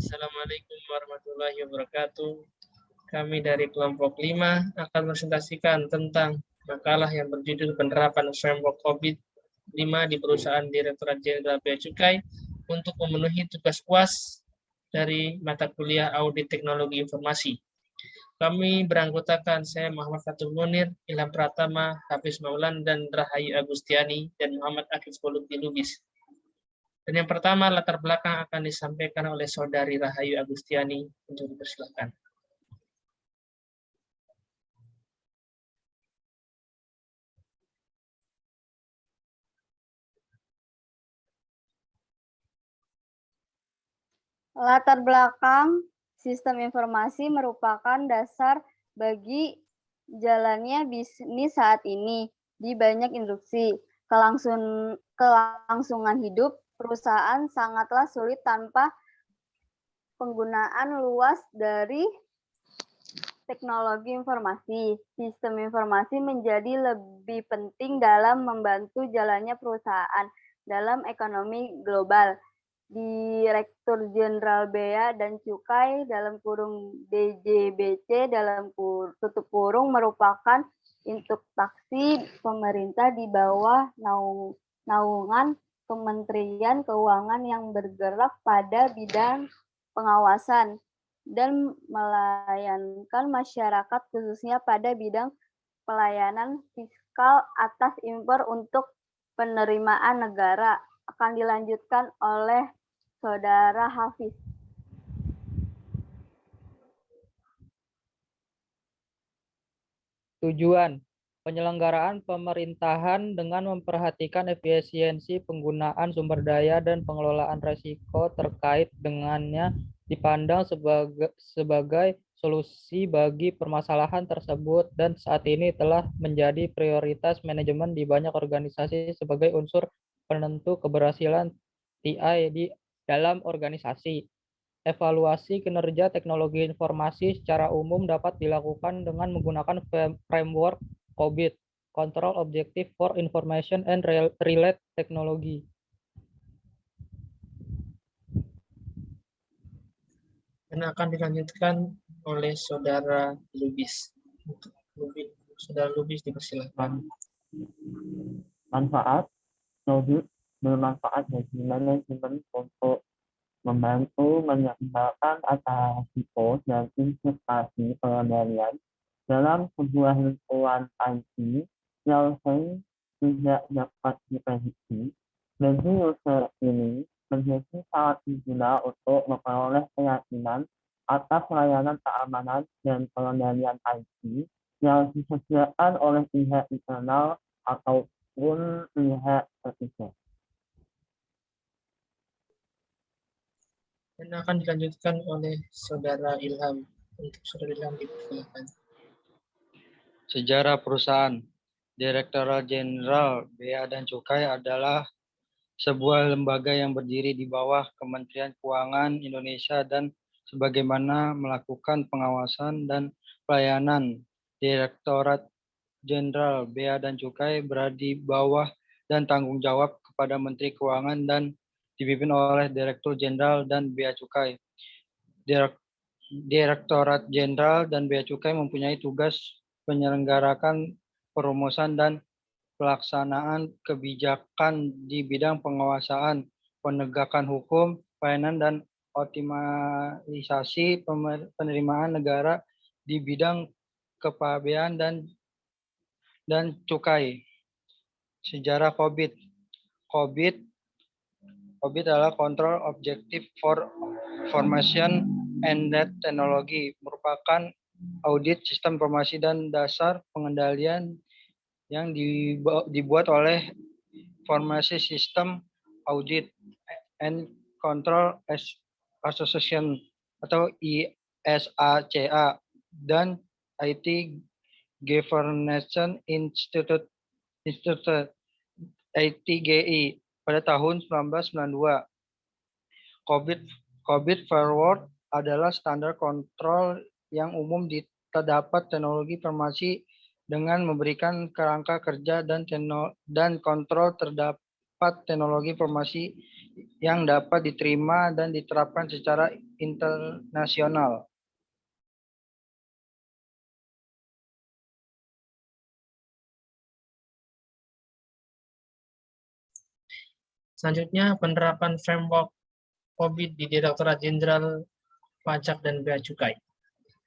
Assalamualaikum warahmatullahi wabarakatuh. Kami dari kelompok 5 akan presentasikan tentang makalah yang berjudul penerapan framework COVID-5 di perusahaan Direktorat Jenderal Bea Cukai untuk memenuhi tugas UAS dari mata kuliah Audit Teknologi Informasi. Kami beranggotakan saya Muhammad Fatul Munir, Ilham Pratama, Hafiz Maulan, dan Rahayu Agustiani, dan Muhammad Akif Poluti Lubis. Dan yang pertama, latar belakang akan disampaikan oleh Saudari Rahayu Agustiani. Untuk dipersilakan. Latar belakang sistem informasi merupakan dasar bagi jalannya bisnis saat ini di banyak industri. Kelangsungan hidup perusahaan sangatlah sulit tanpa penggunaan luas dari teknologi informasi. Sistem informasi menjadi lebih penting dalam membantu jalannya perusahaan dalam ekonomi global. Direktur Jenderal Bea dan Cukai (DJBC) tutup kurung merupakan institusi pemerintah di bawah naungan Kementerian Keuangan yang bergerak pada bidang pengawasan dan melayani masyarakat khususnya pada bidang pelayanan fiskal atas impor untuk penerimaan negara. Akan dilanjutkan oleh Saudara Hafiz. Tujuan penyelenggaraan pemerintahan dengan memperhatikan efisiensi penggunaan sumber daya dan pengelolaan risiko terkait dengannya dipandang sebagai solusi bagi permasalahan tersebut dan saat ini telah menjadi prioritas manajemen di banyak organisasi sebagai unsur penentu keberhasilan TI di dalam organisasi. Evaluasi kinerja teknologi informasi secara umum dapat dilakukan dengan menggunakan framework COVID, Control Objective for Information and Related Technology. Dan akan dilanjutkan oleh Saudara Lubis. Saudara Lubis dipersilakan. Manfaat audit bermanfaat bagi manajemen untuk membantu menyeimbangkan antara risiko dan investasi pengendalian dalam sebuah lingkungan IT yang sering tidak dapat diprediksi. Bagi user ini menjadi sangat berguna untuk memperoleh keyakinan atas layanan keamanan dan pengendalian IT yang disediakan oleh pihak internal ataupun pihak ketiga. Dan akan dilanjutkan oleh Saudara Ilham. Untuk Saudara Ilham dipersilakan. Sejarah perusahaan. Direktorat Jenderal Bea dan Cukai adalah sebuah lembaga yang berdiri di bawah Kementerian Keuangan Indonesia dan sebagaimana melakukan pengawasan dan pelayanan. Direktorat Jenderal Bea dan Cukai berada di bawah dan tanggung jawab kepada Menteri Keuangan dan dipimpin oleh Direktur Jenderal dan Bea Cukai. Direktorat Jenderal dan Bea Cukai mempunyai tugas menyelenggarakan perumusan dan pelaksanaan kebijakan di bidang penguasaan, penegakan hukum, pelayanan, dan optimalisasi penerimaan negara di bidang kepabean dan cukai. Sejarah COVID. COVID adalah Control Objective for Information and Technology, merupakan audit sistem informasi dan dasar pengendalian yang dibuat oleh Information System Audit and Control Association atau ISACA dan IT Governance Institute ITGI pada tahun 1992. COVID Forward adalah standar kontrol yang umum terdapat teknologi informasi dengan memberikan kerangka kerja dan kontrol teknologi informasi yang dapat diterima dan diterapkan secara internasional. Selanjutnya, penerapan framework COVID di Direktorat Jenderal Pajak dan Bea Cukai.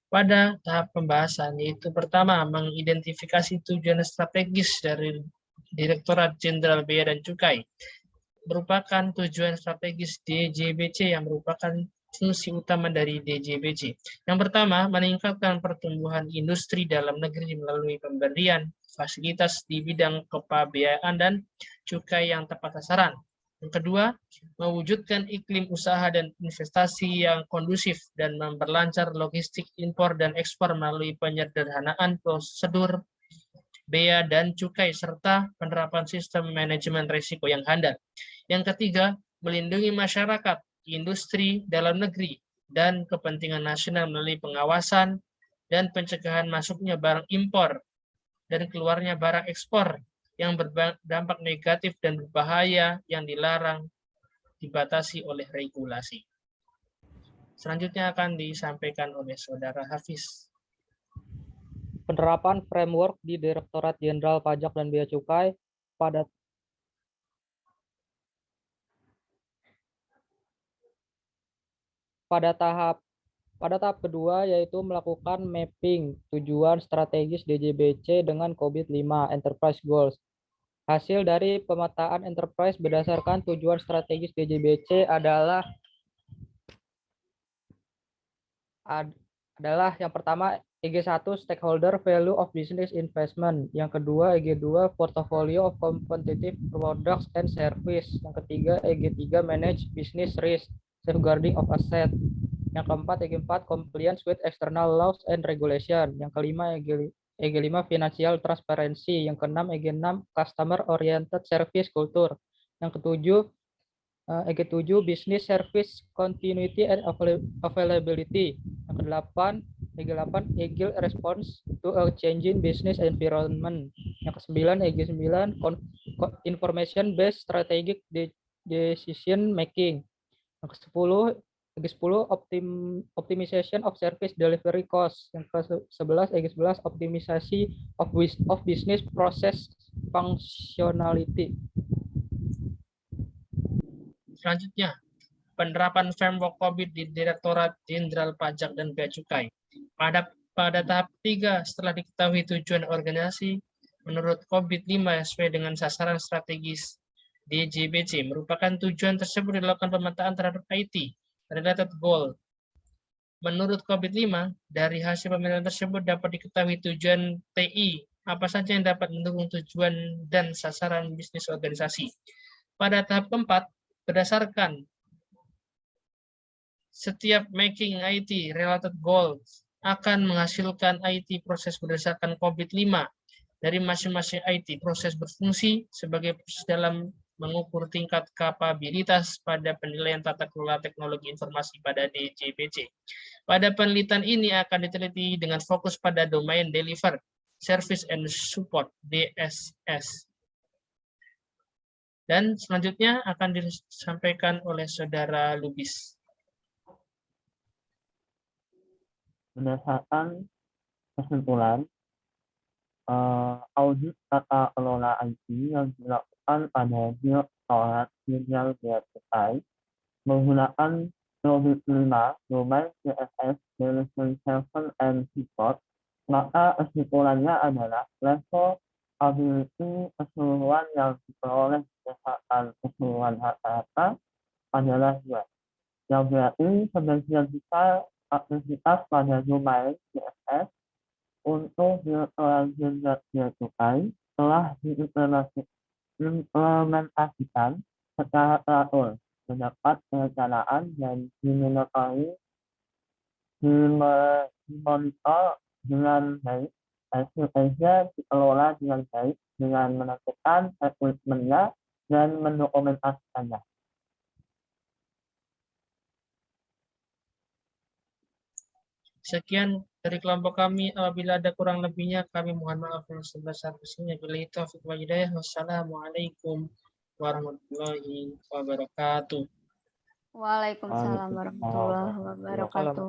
Pada tahap pembahasan, yaitu pertama, mengidentifikasi tujuan strategis dari Direktorat Jenderal Bea dan Cukai, merupakan tujuan strategis DJBC yang merupakan fungsi utama dari DJBC. Yang pertama, meningkatkan pertumbuhan industri dalam negeri melalui pemberian fasilitas di bidang kepabeaan dan cukai yang tepat sasaran. Yang kedua, mewujudkan iklim usaha dan investasi yang kondusif dan memperlancar logistik impor dan ekspor melalui penyederhanaan prosedur bea dan cukai serta penerapan sistem manajemen risiko yang handal. Yang ketiga, melindungi masyarakat, industri dalam negeri, dan kepentingan nasional melalui pengawasan dan pencegahan masuknya barang impor dan keluarnya barang ekspor yang berdampak negatif dan berbahaya yang dilarang dibatasi oleh regulasi. Selanjutnya akan disampaikan oleh Saudara Hafiz. Penerapan framework di Direktorat Jenderal Pajak dan Bea Cukai pada tahap kedua, yaitu melakukan mapping tujuan strategis DJBC dengan COVID-5 Enterprise Goals. Hasil dari pemetaan enterprise berdasarkan tujuan strategis DJBC adalah yang pertama EG1 Stakeholder Value of Business Investment, yang kedua EG2 Portfolio of Competitive Products and Service, yang ketiga EG3 Manage Business Risk, Safeguarding of Asset, yang keempat EG4 Compliance with External Laws and Regulation, yang kelima EG5 Financial Transparency, yang keenam EG6 Customer Oriented Service Culture, yang ketujuh EG7 Business Service Continuity and Availability, yang ke-8 EG8 Agile Response to a Changing Business Environment, yang ke-9 EG9 Information Based Strategic Decision Making, yang ke-10 EG10 Optimization of Service Delivery Cost, yang ke-11 EG11 Optimisasi of Business Process Functionality. Selanjutnya, penerapan framework COVID di Direktorat Jenderal Pajak dan Bea Cukai. Pada tahap 3, setelah diketahui tujuan organisasi menurut COVID-5 sesuai dengan sasaran strategis DJBC, merupakan tujuan tersebut dilakukan pemetaan terhadap IT, related goal. Menurut COVID-5, dari hasil pemeriksaan tersebut dapat diketahui tujuan TI, apa saja yang dapat mendukung tujuan dan sasaran bisnis organisasi. Pada tahap keempat, berdasarkan setiap making IT related goals akan menghasilkan IT proses berdasarkan COVID-5 dari masing-masing IT proses berfungsi sebagai proses dalam mengukur tingkat kapabilitas pada penilaian tata kelola teknologi informasi pada DJBC. Pada penelitian ini akan diteliti dengan fokus pada domain deliver, service and support DSS. Dan selanjutnya akan disampaikan oleh Saudara Lubis. Berdasarkan kesimpulan, audit tata kelola IT yang dilakukan pada Direktorat Jenderal Bea Cukai menggunakan COVID-5 domain DSS Delivery Service and Support, maka kesimpulannya adalah level ability keseluruhan yang diperoleh berdasarkan keseluruhan rata-rata adalah 2. Yang berarti sebagian besar aktivitas pada domain DSS untuk Direktorat Jenderal Bea Cukai telah diimplementasikan secara teratur, mendapat perencanaan dan dimonitor dengan baik. Hasil-hasilnya dikelola dengan baik dengan menentukan equipment-nya dan mendokumentasikannya. Sekian dari kelompok kami. Apabila ada kurang lebihnya, kami mohon maaf yang sebesar-besarnya. Wassalamualaikum warahmatullahi wabarakatuh. Waalaikumsalam warahmatullahi wabarakatuh.